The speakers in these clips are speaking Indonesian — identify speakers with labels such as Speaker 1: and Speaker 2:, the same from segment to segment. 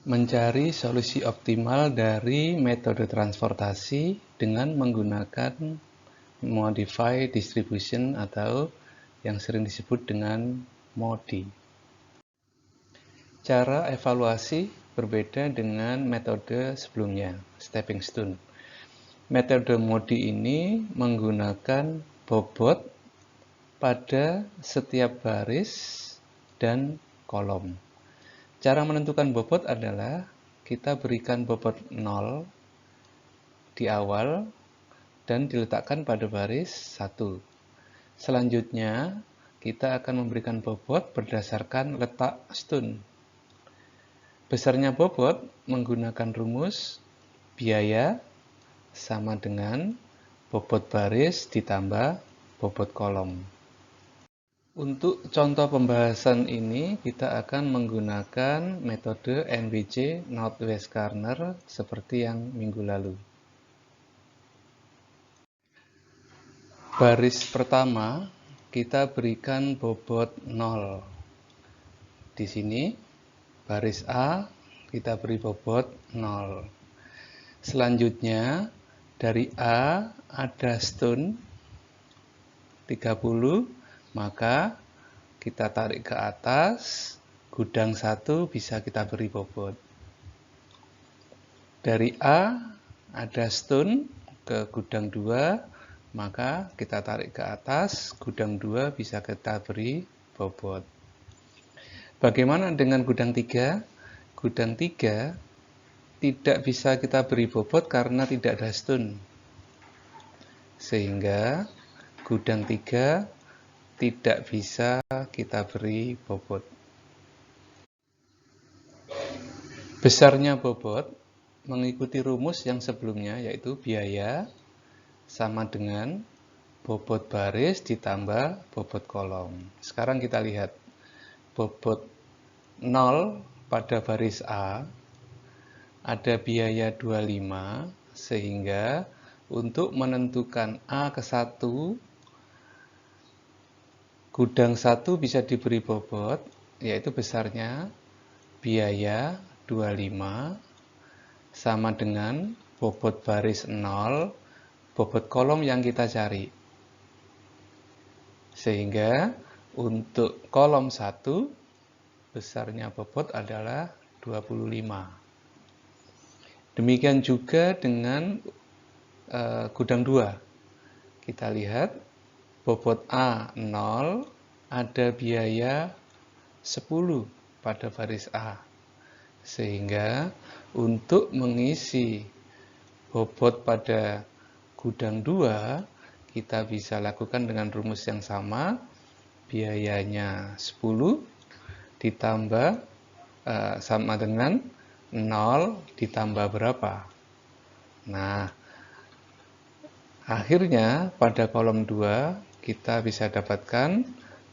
Speaker 1: Mencari solusi optimal dari metode transportasi dengan menggunakan Modified Distribution atau yang sering disebut dengan MODI. Cara evaluasi berbeda dengan metode sebelumnya, stepping stone. Metode MODI ini menggunakan bobot pada setiap baris dan kolom. Cara menentukan bobot adalah kita berikan bobot 0 di awal dan diletakkan pada baris 1. Selanjutnya, kita akan memberikan bobot berdasarkan letak stun. Besarnya bobot menggunakan rumus biaya sama dengan bobot baris ditambah bobot kolom. Untuk contoh pembahasan ini, kita akan menggunakan metode NBC Northwest Corner seperti yang minggu lalu. Baris pertama, kita berikan bobot 0. Di sini, baris A, kita beri bobot 0. Selanjutnya, dari A ada stun 30, maka kita tarik ke atas, gudang 1 bisa kita beri bobot. Dari A ada stun ke gudang 2, maka kita tarik ke atas, gudang 2 bisa kita beri bobot. Bagaimana dengan gudang 3? Gudang 3 tidak bisa kita beri bobot karena tidak ada stun. Sehingga gudang 3 tidak bisa kita beri bobot. Besarnya bobot mengikuti rumus yang sebelumnya, yaitu biaya sama dengan bobot baris ditambah bobot kolom. Sekarang kita lihat bobot 0 pada baris A ada biaya 25, sehingga untuk menentukan A ke 1, gudang 1 bisa diberi bobot, yaitu besarnya biaya 25 sama dengan bobot baris 0, bobot kolom yang kita cari. Sehingga untuk kolom 1, besarnya bobot adalah 25. Demikian juga dengan gudang 2. Kita lihat bobot A 0, ada biaya 10 pada baris A. Sehingga untuk mengisi bobot pada gudang 2, kita bisa lakukan dengan rumus yang sama. Biayanya 10 ditambah sama dengan 0 ditambah berapa? Nah, akhirnya pada kolom 2 kita bisa dapatkan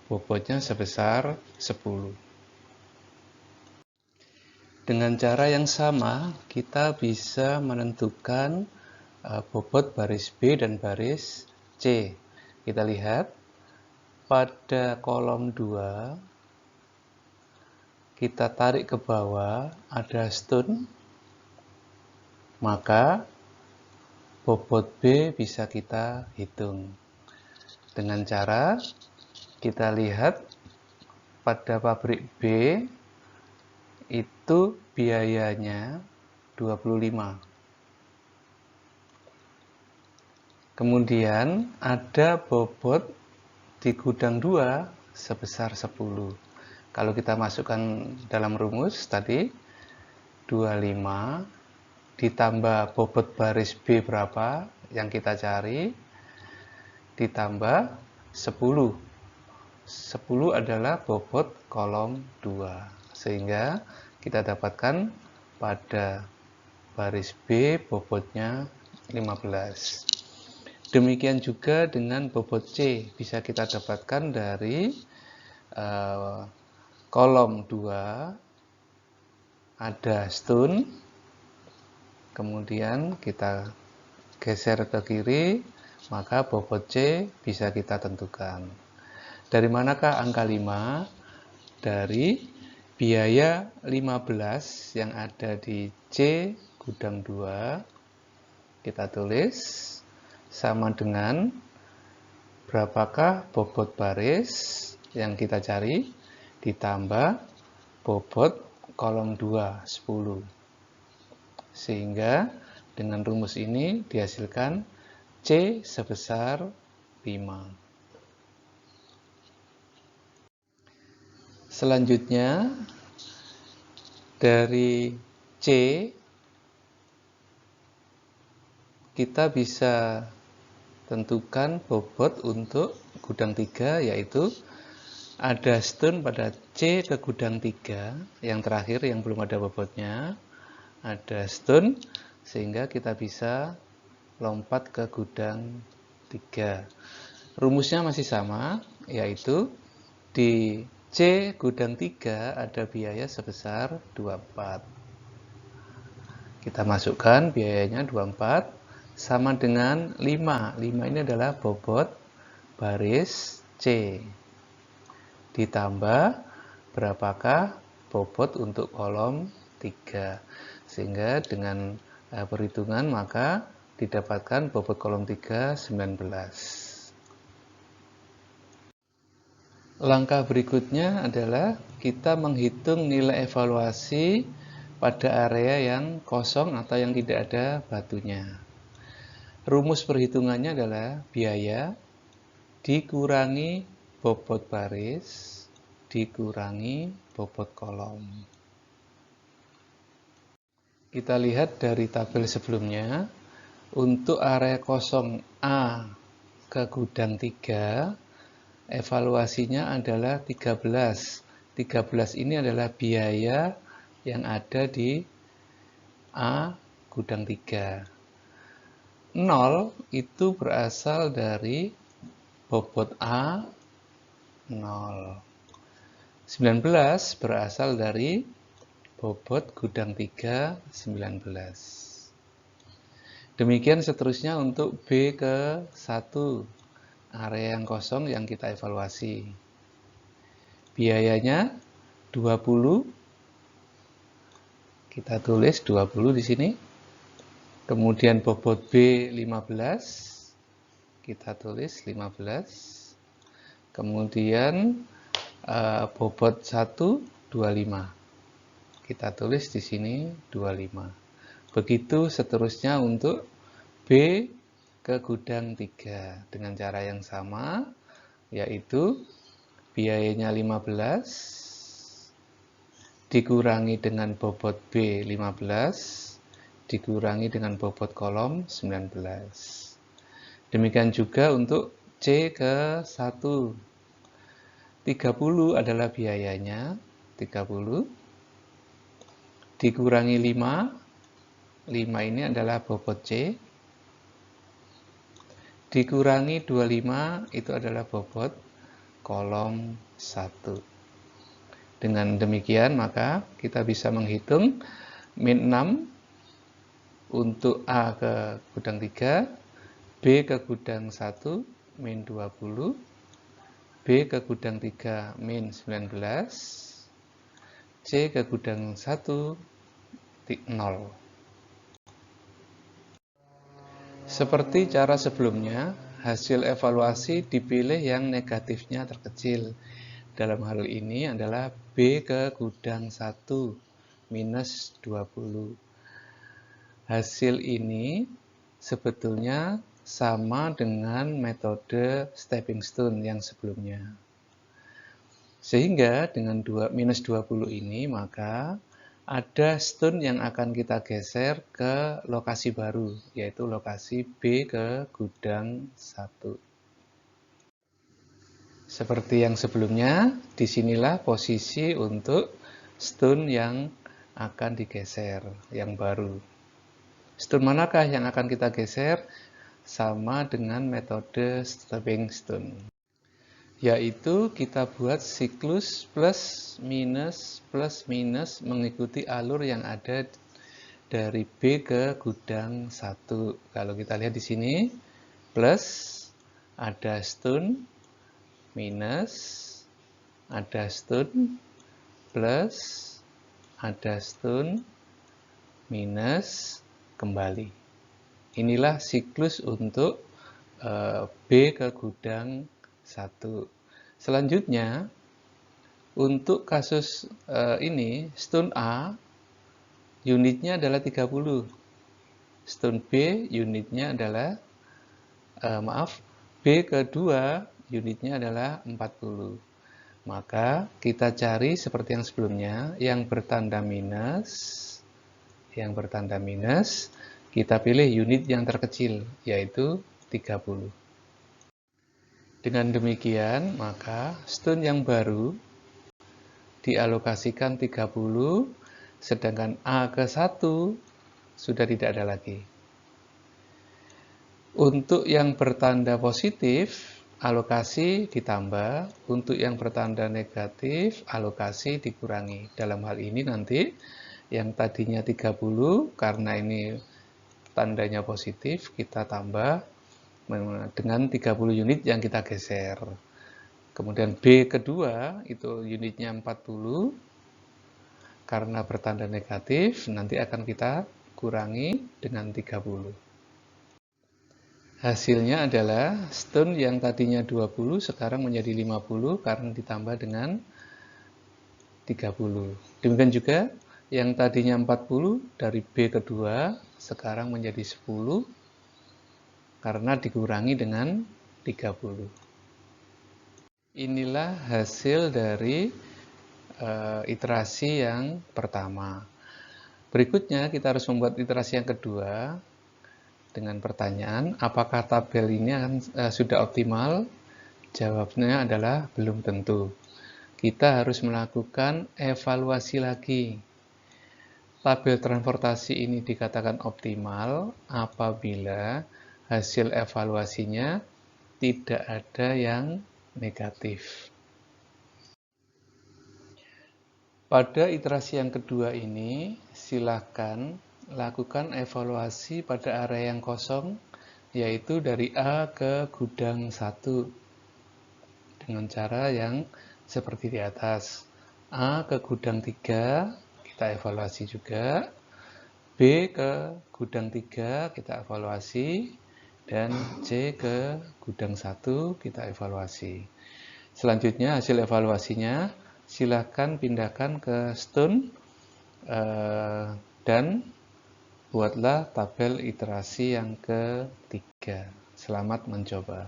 Speaker 1: bobotnya sebesar 10. Dengan cara yang sama, kita bisa menentukan bobot baris B dan baris C. Kita lihat pada kolom 2, kita tarik ke bawah, ada stun, maka bobot B bisa kita hitung. Dengan cara kita lihat pada pabrik B, itu biayanya 25. Kemudian ada bobot di gudang 2 sebesar 10. Kalau kita masukkan dalam rumus tadi, 25 ditambah bobot baris B berapa yang kita cari, ditambah 10. 10 adalah bobot kolom 2. Sehingga kita dapatkan pada baris B bobotnya 15. Demikian juga dengan bobot C, bisa kita dapatkan dari kolom 2 ada stun, kemudian kita geser ke kiri, maka bobot C bisa kita tentukan. Dari manakah angka 5? Dari biaya 15 yang ada di C gudang 2 kita tulis sama dengan berapakah bobot baris yang kita cari ditambah bobot kolom 2, 10. Sehingga dengan rumus ini dihasilkan C sebesar 5. Selanjutnya, dari C kita bisa tentukan bobot untuk gudang 3, yaitu ada stun pada C ke gudang 3, yang terakhir yang belum ada bobotnya, ada stun, sehingga kita bisa lompat ke gudang 3. Rumusnya masih sama, yaitu di C gudang 3 ada biaya sebesar 24. Kita masukkan biayanya 24 sama dengan 5. 5 ini adalah bobot baris C. Ditambah berapakah bobot untuk kolom 3. Sehingga dengan perhitungan maka didapatkan bobot kolom 3 19. Langkah berikutnya adalah kita menghitung nilai evaluasi pada area yang kosong atau yang tidak ada batunya. Rumus perhitungannya adalah biaya dikurangi bobot baris dikurangi bobot kolom. Kita lihat dari tabel sebelumnya, untuk area kosong A ke gudang 3, evaluasinya adalah 13. 13 ini adalah biaya yang ada di A gudang 3. 0 itu berasal dari bobot A 0. 19 berasal dari bobot gudang 3 19. Demikian seterusnya untuk B ke 1. Area yang kosong yang kita evaluasi. Biayanya 20. Kita tulis 20 di sini. Kemudian bobot B 15. Kita tulis 15. Kemudian bobot 1 25. Kita tulis di sini 25. Begitu seterusnya untuk B ke gudang 3 dengan cara yang sama, yaitu biayanya 15 dikurangi dengan bobot B 15 dikurangi dengan bobot kolom 19. Demikian juga untuk C ke 1. 30 adalah biayanya, 30 dikurangi 5. 5 ini adalah bobot C. Dikurangi 25 itu adalah bobot kolom 1. Dengan demikian maka kita bisa menghitung min 6 untuk A ke gudang 3, B ke gudang 1 min 20, B ke gudang 3 min 19, C ke gudang 1 0. Seperti cara sebelumnya, hasil evaluasi dipilih yang negatifnya terkecil. Dalam hal ini adalah B ke gudang 1 minus 20. Hasil ini sebetulnya sama dengan metode stepping stone yang sebelumnya. Sehingga dengan minus 20 ini maka ada stone yang akan kita geser ke lokasi baru, yaitu lokasi B ke gudang 1. Seperti yang sebelumnya, disinilah posisi untuk stone yang akan digeser, yang baru. Stone manakah yang akan kita geser? Sama dengan metode stepping stone. Yaitu kita buat siklus plus minus mengikuti alur yang ada dari B ke gudang 1. Kalau kita lihat di sini, plus ada stun, minus ada stun, plus, ada stun, minus, kembali. Inilah siklus untuk B ke gudang 1. Selanjutnya, untuk kasus ini, stun A, unitnya adalah 30. Stun B, unitnya adalah, B kedua, unitnya adalah 40. Maka kita cari seperti yang sebelumnya, yang bertanda minus, kita pilih unit yang terkecil, yaitu 30. Dengan demikian, maka stun yang baru dialokasikan 30, sedangkan A ke 1 sudah tidak ada lagi. Untuk yang bertanda positif, alokasi ditambah. Untuk yang bertanda negatif, alokasi dikurangi. Dalam hal ini nanti, yang tadinya 30, karena ini tandanya positif, kita tambah dengan 30 unit yang kita geser. Kemudian B kedua, itu unitnya 40, karena bertanda negatif, nanti akan kita kurangi dengan 30. Hasilnya adalah stun yang tadinya 20 sekarang menjadi 50 karena ditambah dengan 30. Demikian juga yang tadinya 40 dari B kedua sekarang menjadi 10 karena dikurangi dengan 30. Inilah hasil dari iterasi yang pertama. Berikutnya kita harus membuat iterasi yang kedua dengan pertanyaan, apakah tabel ini sudah optimal? Jawabnya adalah belum tentu. Kita harus melakukan evaluasi lagi. Tabel transportasi ini dikatakan optimal apabila hasil evaluasinya tidak ada yang negatif. Pada iterasi yang kedua ini, silakan lakukan evaluasi pada area yang kosong, yaitu dari A ke gudang 1 dengan cara yang seperti di atas. A ke gudang 3, kita evaluasi juga. B ke gudang 3, kita evaluasi. Dan C ke gudang 1, kita evaluasi. Selanjutnya hasil evaluasinya, silakan pindahkan ke stun dan buatlah tabel iterasi yang ketiga. Selamat mencoba.